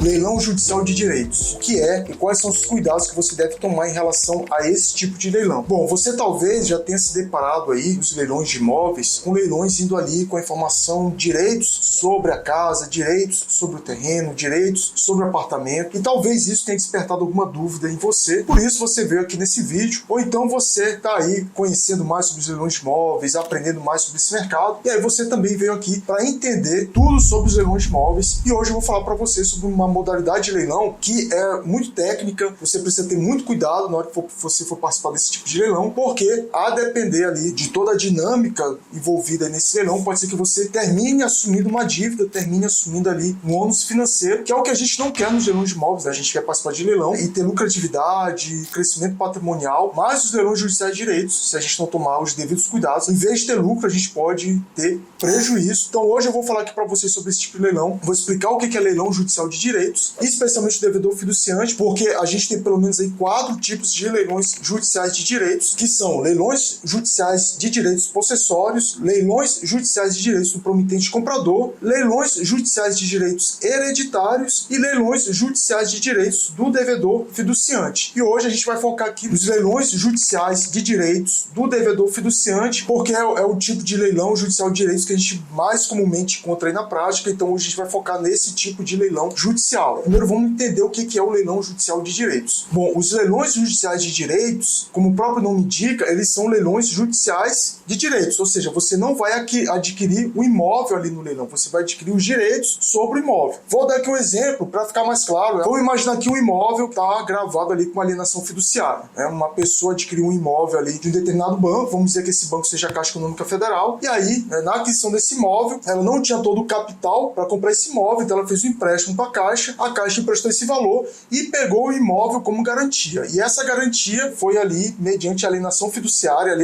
Leilão judicial de direitos. O que é e quais são os cuidados que você deve tomar em relação a esse tipo de leilão? Bom, você talvez já tenha se deparado aí nos leilões de imóveis, com leilões indo ali com a informação, direitos sobre a casa, direitos sobre o terreno, direitos sobre o apartamento, e talvez isso tenha despertado alguma dúvida em você. Por isso você veio aqui nesse vídeo, ou então você está aí conhecendo mais sobre os leilões de imóveis, aprendendo mais sobre esse mercado, e aí você também veio aqui para entender tudo sobre os leilões de imóveis. E hoje eu vou falar para você sobre uma modalidade de leilão que é muito técnica, você precisa ter muito cuidado na hora que você for participar desse tipo de leilão, porque a depender ali de toda a dinâmica envolvida nesse leilão, pode ser que você termine assumindo uma dívida, termine assumindo ali um ônus financeiro, que é o que a gente não quer nos leilões de imóveis, né? A gente quer participar de leilão e ter lucratividade, crescimento patrimonial, mas os leilões judiciais de direitos, se a gente não tomar os devidos cuidados, em vez de ter lucro, a gente pode ter prejuízo. Então hoje eu vou falar aqui para vocês sobre esse tipo de leilão, vou explicar o que é leilão judicial de direitos, especialmente o devedor fiduciante, porque a gente tem pelo menos aí 4 tipos de leilões judiciais de direitos, que são leilões judiciais de direitos possessórios, leilões judiciais de direitos do promitente comprador, leilões judiciais de direitos hereditários e leilões judiciais de direitos do devedor fiduciante. E hoje a gente vai focar aqui nos leilões judiciais de direitos do devedor fiduciante, porque é o tipo de leilão judicial de direitos que a gente mais comumente encontra aí na prática, então hoje a gente vai focar nesse tipo de leilão judicial. Primeiro vamos entender o que é o leilão judicial de direitos. Bom, os leilões judiciais de direitos, como o próprio nome indica, eles são leilões judiciais de direitos, ou seja, você não vai adquirir o imóvel ali no leilão, você vai adquirir os direitos sobre o imóvel. Vou dar aqui um exemplo para ficar mais claro. Vamos imaginar que um imóvel está gravado ali com uma alienação fiduciária. Uma pessoa adquiriu um imóvel ali de um determinado banco, vamos dizer que esse banco seja a Caixa Econômica Federal, e aí, na aquisição desse imóvel, ela não tinha todo o capital para comprar esse imóvel, então ela fez um empréstimo para a Caixa emprestou esse valor e pegou o imóvel como garantia. E essa garantia foi ali mediante a alienação fiduciária,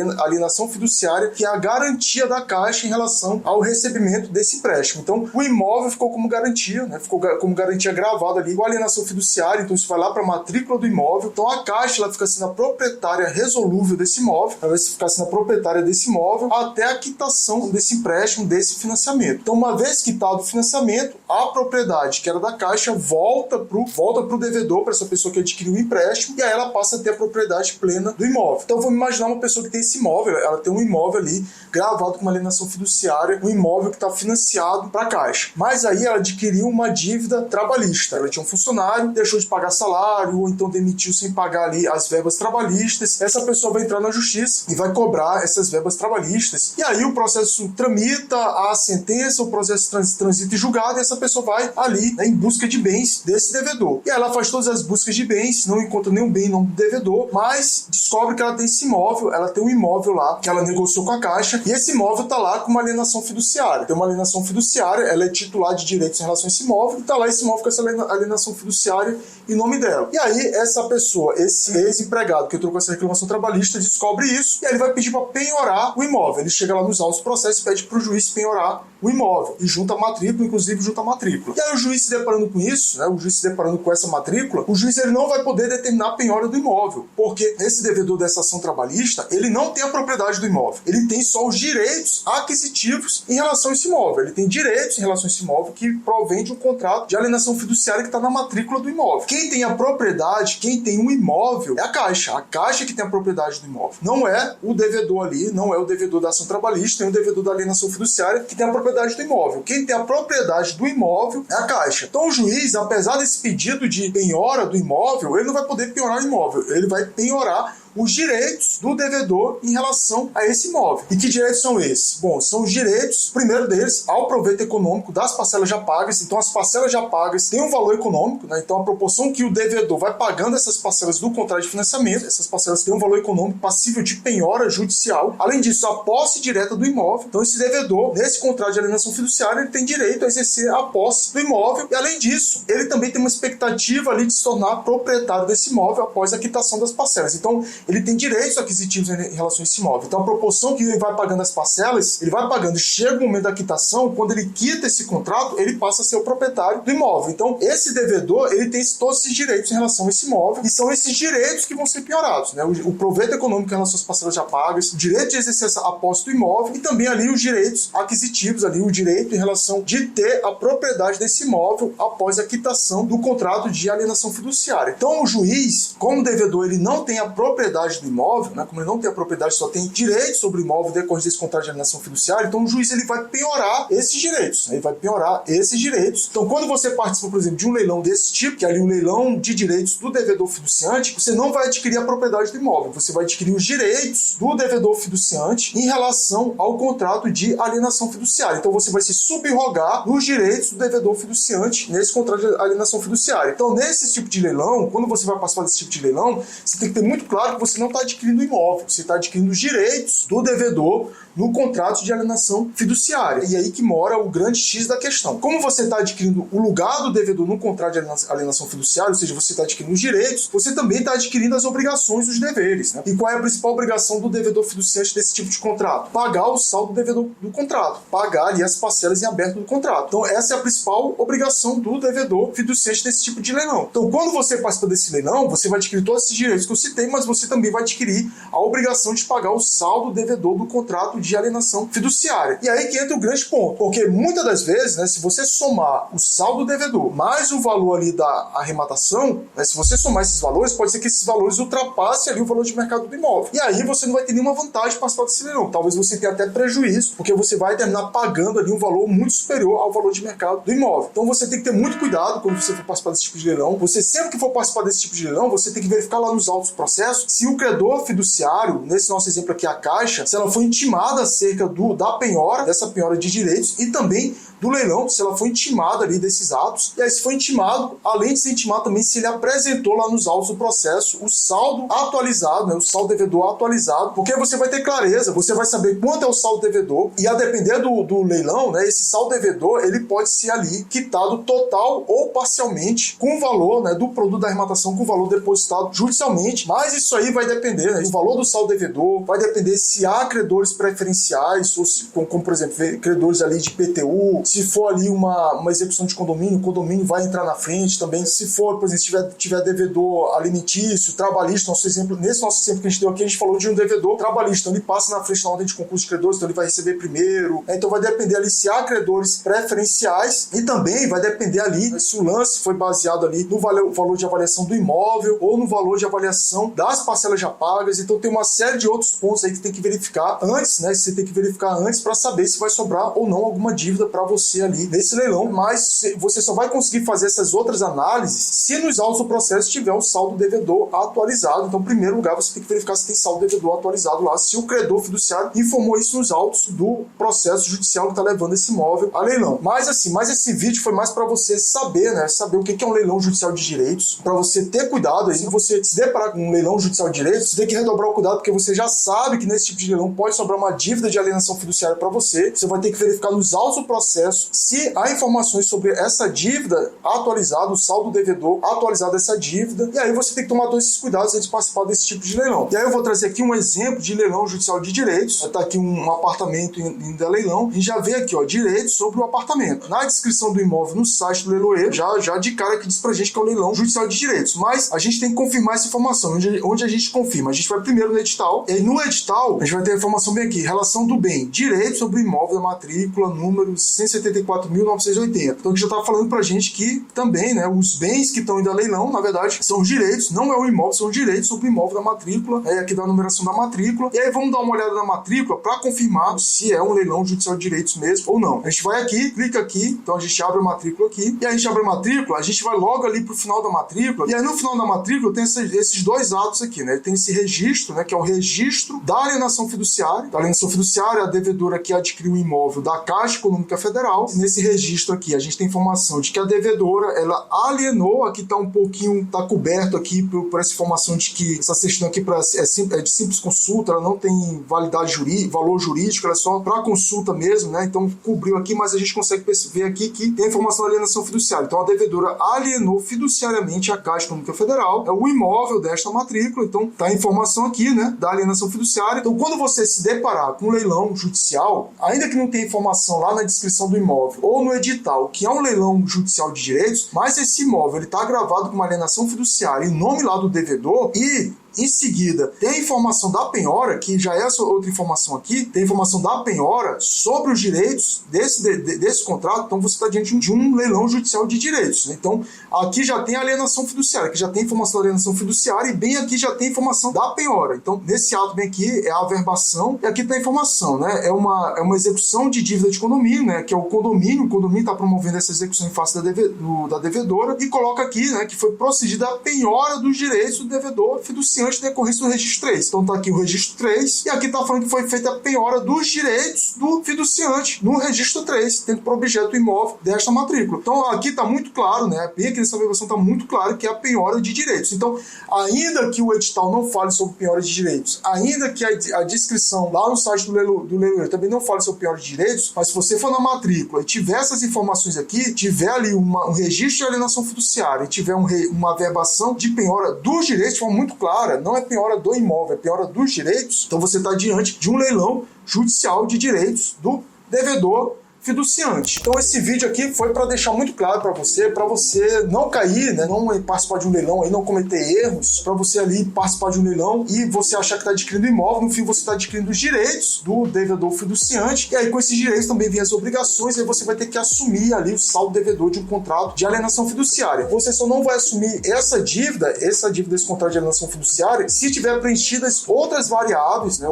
que é a garantia da Caixa em relação ao recebimento desse empréstimo. Então, o imóvel ficou como garantia, ficou como garantia gravada ali com a alienação fiduciária, então isso vai lá para a matrícula do imóvel. Então, a Caixa ela fica sendo a proprietária resolúvel desse imóvel, ela vai ficar sendo a proprietária desse imóvel até a quitação desse empréstimo, desse financiamento. Então, uma vez quitado o financiamento, a propriedade que era da Caixa volta pro devedor, para essa pessoa que adquiriu o empréstimo, e aí ela passa a ter a propriedade plena do imóvel. Então vamos imaginar uma pessoa que tem esse imóvel, ela tem um imóvel ali gravado com uma alienação fiduciária, um imóvel que está financiado para a Caixa. Mas aí ela adquiriu uma dívida trabalhista. Ela tinha um funcionário, deixou de pagar salário, ou então demitiu sem pagar ali as verbas trabalhistas. Essa pessoa vai entrar na justiça e vai cobrar essas verbas trabalhistas. E aí o processo tramita, a sentença, o processo transita em julgado, e essa pessoa vai ali em busca de bens desse devedor. E ela faz todas as buscas de bens, não encontra nenhum bem em nome do devedor, mas descobre que ela tem esse imóvel, ela tem um imóvel lá que ela negociou com a Caixa, e esse imóvel tá lá com uma alienação fiduciária. Tem uma alienação fiduciária, ela é titular de direitos em relação a esse imóvel, e tá lá esse imóvel com essa alienação fiduciária em nome dela. E aí essa pessoa, esse ex-empregado que entrou com essa reclamação trabalhista, descobre isso, e aí ele vai pedir para penhorar o imóvel. Ele chega lá nos autos do processo e pede para o juiz penhorar o imóvel, e junta a matrícula, inclusive junta a matrícula. E aí o juiz se deparando com isso, o juiz se deparando com essa matrícula, o juiz ele não vai poder determinar a penhora do imóvel, porque esse devedor dessa ação trabalhista, ele não tem a propriedade do imóvel, ele tem só os direitos aquisitivos em relação a esse imóvel, ele tem direitos em relação a esse imóvel que provém de um contrato de alienação fiduciária que está na matrícula do imóvel. Quem tem a propriedade, quem tem um imóvel é a Caixa que tem a propriedade do imóvel, não é o devedor ali, não é o devedor da ação trabalhista, tem o devedor da alienação fiduciária que tem a propriedade do imóvel. Quem tem a propriedade do imóvel é a Caixa. Então o juiz, apesar desse pedido de penhora do imóvel, ele não vai poder penhorar o imóvel, ele vai penhorar os direitos do devedor em relação a esse imóvel. E que direitos são esses? Bom, são os direitos, primeiro deles, ao proveito econômico das parcelas já pagas. Então as parcelas já pagas têm um valor econômico, então a proporção que o devedor vai pagando essas parcelas do contrato de financiamento, essas parcelas têm um valor econômico passível de penhora judicial. Além disso, a posse direta do imóvel. Então esse devedor, nesse contrato de alienação fiduciária, ele tem direito a exercer a posse do imóvel, e além disso, ele também tem uma expectativa ali de se tornar proprietário desse imóvel após a quitação das parcelas. Então ele tem direitos aquisitivos em relação a esse imóvel. Então a proporção que ele vai pagando as parcelas, ele vai pagando, chega o momento da quitação, quando ele quita esse contrato, ele passa a ser o proprietário do imóvel. Então esse devedor, ele tem todos esses direitos em relação a esse imóvel, e são esses direitos que vão ser penhorados, né? O proveito econômico em relação às parcelas já pagas, o direito de exercer a posse do imóvel, e também ali os direitos aquisitivos, ali o direito em relação de ter a propriedade desse imóvel após a quitação do contrato de alienação fiduciária. Então o juiz, como o devedor ele não tem a propriedade do imóvel, né? Como ele não tem a propriedade, só tem direitos sobre o imóvel decorrente desse contrato de alienação fiduciária, então o juiz ele vai penhorar esses direitos, né? Ele vai penhorar esses direitos. Então quando você participa, por exemplo, de um leilão desse tipo, que é ali um leilão de direitos do devedor fiduciante, você não vai adquirir a propriedade do imóvel, você vai adquirir os direitos do devedor fiduciante em relação ao contrato de alienação fiduciária. Então você vai se subrogar nos direitos do devedor fiduciante nesse contrato de alienação fiduciária. Então nesse tipo de leilão, quando você vai participar desse tipo de leilão, você tem que ter muito claro que você não está adquirindo o imóvel, você está adquirindo os direitos do devedor no contrato de alienação fiduciária. E aí que mora o grande X da questão. Como você está adquirindo o lugar do devedor no contrato de alienação fiduciária, ou seja, você está adquirindo os direitos, você também está adquirindo as obrigações, os deveres, né? E qual é a principal obrigação do devedor fiduciante desse tipo de contrato? Pagar o saldo do devedor do contrato, pagar ali as parcelas em aberto do contrato. Então essa é a principal obrigação do devedor fiduciante desse tipo de leilão. Então quando você participa desse leilão, você vai adquirir todos esses direitos que eu citei, mas você também vai adquirir a obrigação de pagar o saldo devedor do contrato de alienação fiduciária. E aí que entra o grande ponto, porque muitas das vezes, né, se você somar o saldo devedor mais o valor ali da arrematação, né, se você somar esses valores, pode ser que esses valores ultrapassem ali o valor de mercado do imóvel. E aí você não vai ter nenhuma vantagem de participar desse leilão. Talvez você tenha até prejuízo, porque você vai terminar pagando ali um valor muito superior ao valor de mercado do imóvel. Então você tem que ter muito cuidado quando você for participar desse tipo de leilão. Você sempre que for participar desse tipo de leilão, você tem que verificar lá nos autos do processo se o credor fiduciário, nesse nosso exemplo aqui a Caixa, se ela foi intimada acerca da penhora, dessa penhora de direitos, e também do leilão, se ela foi intimada ali desses atos. E aí se foi intimado, além de ser intimado também, se ele apresentou lá nos autos do processo o saldo atualizado, né, o saldo devedor atualizado, porque você vai ter clareza, você vai saber quanto é o saldo devedor, e a depender do leilão, né, esse saldo devedor, ele pode ser ali quitado total ou parcialmente com o valor, né, do produto da arrematação, com o valor depositado judicialmente, mas isso aí vai depender, né, o valor do saldo devedor, vai depender se há credores preferenciais, ou se, como por exemplo, credores ali de IPTU, se for ali uma execução de condomínio, o condomínio vai entrar na frente também. Se for, por exemplo, se tiver devedor alimentício, trabalhista, nesse nosso exemplo que a gente deu aqui, a gente falou de um devedor trabalhista, então ele passa na frente na ordem de concurso de credores, então ele vai receber primeiro. Então vai depender ali se há credores preferenciais, e também vai depender ali se o lance foi baseado ali no valor de avaliação do imóvel ou no valor de avaliação das parcelas já pagas. Então tem uma série de outros pontos aí que tem que verificar antes, né? Você tem que verificar antes para saber se vai sobrar ou não alguma dívida para você ali nesse leilão, mas você só vai conseguir fazer essas outras análises se nos autos do processo tiver o saldo devedor atualizado. Então, em primeiro lugar, você tem que verificar se tem saldo devedor atualizado lá, se o credor fiduciário informou isso nos autos do processo judicial que está levando esse imóvel a leilão. Mas esse vídeo foi mais para você saber, né, saber o que é um leilão judicial de direitos, para você ter cuidado aí, se você se deparar com um leilão judicial de direitos, você tem que redobrar o cuidado, porque você já sabe que nesse tipo de leilão pode sobrar uma dívida de alienação fiduciária para você. Você vai ter que verificar nos autos do processo se há informações sobre essa dívida atualizada, o saldo devedor atualizado dessa dívida, e aí você tem que tomar todos esses cuidados antes de participar desse tipo de leilão. E aí eu vou trazer aqui um exemplo de leilão judicial de direitos. Está aqui um apartamento indo a leilão, e já vê aqui, ó, direitos sobre o apartamento. Na descrição do imóvel no site do leiloeiro, já de cara que diz pra gente que é um leilão judicial de direitos, mas a gente tem que confirmar essa informação. Onde a gente confirma? A gente vai primeiro no edital, e no edital a gente vai ter a informação bem aqui, relação do bem, direito sobre o imóvel da matrícula, número 174.980. Então, que já está falando pra gente que também, né, os bens que estão indo a leilão, na verdade, são os direitos, não é o imóvel, são os direitos sobre o imóvel da matrícula, aqui da numeração da matrícula. E aí vamos dar uma olhada na matrícula para confirmar se é um leilão judicial de direitos mesmo ou não. A gente vai aqui, clica aqui, então a gente abre a matrícula aqui, e a gente abre a matrícula, a gente vai logo ali pro final da matrícula, e aí no final da matrícula tem esses dois atos aqui, né? Tem esse registro, né, que é o registro da alienação fiduciária. A alienação fiduciária é a devedora que adquiriu o imóvel da Caixa Econômica Federal, Federal. Nesse registro aqui, a gente tem informação de que a devedora, ela alienou, aqui tá um pouquinho, tá coberto aqui por essa informação de que essa certidão aqui é de simples consulta, ela não tem validade valor jurídico, ela é só para consulta mesmo, né? Então cobriu aqui, mas a gente consegue ver aqui que tem a informação da alienação fiduciária. Então a devedora alienou fiduciariamente a Caixa Econômica Federal, é o imóvel desta matrícula, então tá a informação aqui, né, da alienação fiduciária. Então quando você se deparar com um leilão judicial, ainda que não tenha informação lá na descrição do imóvel ou no edital, que é um leilão judicial de direitos, mas esse imóvel ele tá gravado com uma alienação fiduciária em nome lá do devedor e em seguida, tem a informação da penhora, que já é essa outra informação aqui, tem a informação da penhora sobre os direitos desse contrato, então você está diante de um leilão judicial de direitos, né? Então, aqui já tem a alienação fiduciária, aqui já tem a informação da alienação fiduciária e bem aqui já tem a informação da penhora. Então, nesse ato bem aqui é a averbação e aqui está a informação, né? É uma execução de dívida de condomínio, né? Que é o condomínio está promovendo essa execução em face da devedora e coloca aqui, né, que foi procedida a penhora dos direitos do devedor fiduciário de decorrência do registro 3. Então tá aqui o registro 3 e aqui tá falando que foi feita a penhora dos direitos do fiduciante no registro 3, tendo por objeto o imóvel desta matrícula. Então aqui tá muito claro, né? Bem aqui nessa averbação tá muito claro que é a penhora de direitos. Então, ainda que o edital não fale sobre penhora de direitos, ainda que a descrição lá no site do leiloeiro também não fale sobre penhora de direitos, mas se você for na matrícula e tiver essas informações aqui, tiver ali um registro de alienação fiduciária e tiver uma averbação de penhora dos direitos de forma muito clara, não é penhora do imóvel, é penhora dos direitos, então você está diante de um leilão judicial de direitos do devedor fiduciante. Então esse vídeo aqui foi para deixar muito claro para você não cair, né, não participar de um leilão aí, não cometer erros, para você ali participar de um leilão e você achar que está adquirindo imóvel, no fim você está adquirindo os direitos do devedor fiduciante, e aí com esses direitos também vem as obrigações, e aí você vai ter que assumir ali o saldo devedor de um contrato de alienação fiduciária. Você só não vai assumir essa dívida desse contrato de alienação fiduciária se tiver preenchidas outras variáveis, né,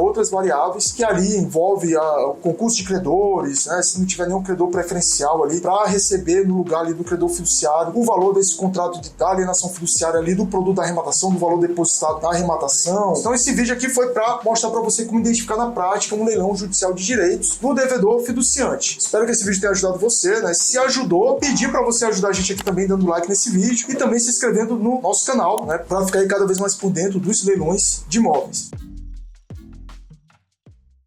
que ali envolve o concurso de credores, né, se não tiver nenhum credor preferencial ali para receber no lugar ali do credor fiduciário o valor desse contrato da alienação fiduciária ali, do produto da arrematação, do valor depositado da arrematação. Então esse vídeo aqui foi para mostrar para você como identificar na prática um leilão judicial de direitos do devedor fiduciante. Espero que esse vídeo tenha ajudado você, né? Se ajudou, pedir para você ajudar a gente aqui também dando like nesse vídeo e também se inscrevendo no nosso canal, né? Para ficar aí cada vez mais por dentro dos leilões de imóveis.